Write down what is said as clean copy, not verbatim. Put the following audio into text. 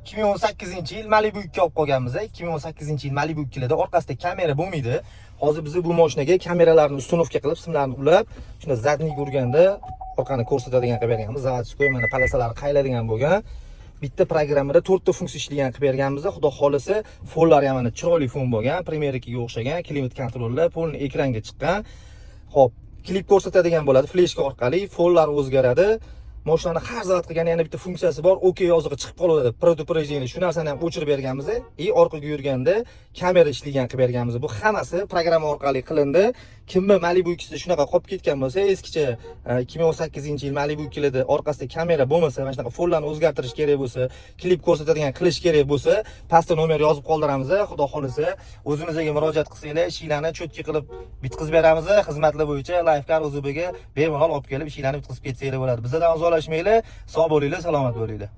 2018-yil Malibu 2 olib qolganmiz. 2018-yil Malibu 2larda orqasida kamera bo'lmaydi. Hozir biz bu mashinaga kameralarni ustunovka qilib, simlarni ulab, shunda zadnik urganda orqani ko'rsatadigan qilib berganmiz. Zavodskoy mana palasalari qayladigan bo'lgan. Bitta programmada 4 ta funksiya ishlagan qilib berganmiz. Xudo xolisa, fonlar ham mana chiroyli fon bo'lgan, Premier 2 ga o'xshagan, klimat kontrollar, polni ekranga chiqqan. Xo'p, klip ko'rsatadigan bo'ladi, fleshka orqali fonlar o'zgaradi. Mashinani har zavod qilgan yana bitta funksiyasi bor. OK yozig'i chiqib qoladi. Предупреждение shu narsani ham o'chirib berganmiz. Orqaga yurganda kamera ishlagan qilib berganmiz. Bu hammasi programma orqali qilindi. Kimni Malibu 2 sida shunaqa qolib ketgan bo'lsa, eskicha 2018-yil Malibu 2 larda orqasida kamera bo'lmasa, mana shunaqa fonlarni o'zgartirish kerak bo'lsa, klip ko'rsatadigan qilish kerak bo'lsa, pastda nomer yozib qoldiramiz. Xudo xolisa, o'zimizga murojaat qilsanglar, ishlarni cho'tki qilib bitkizib beramiz. Xizmatlar bo'yicha Lifecar o'ziga bemalol olib kelib ishlarni bitkizib ketsanglar bo'ladi. Bizdan uzoqlashmanglar, sog' bo'linglar, salomat bo'linglar.